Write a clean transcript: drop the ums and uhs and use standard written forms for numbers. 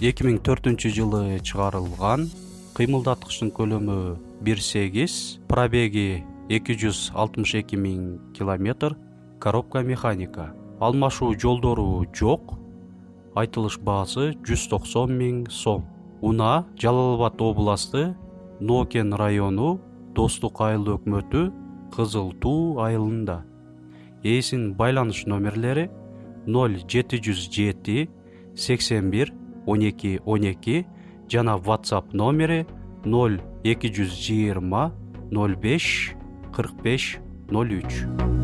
2004-жылы чыгарылган. Кыймылдаткычтын көлөмү 1.8, пробеги 262 000 километр, коробка механика. Алмашуу жолдору жок. Айтылыш баасы 190 000 сом. Уна Жалал-Абад областы, Нокен району, Достук айыл өкмөтү, Кызыл Туу айылында. Ээсинин байланыш номерлери 0707 81 12 12 жана WhatsApp номери 0220 05 45 03.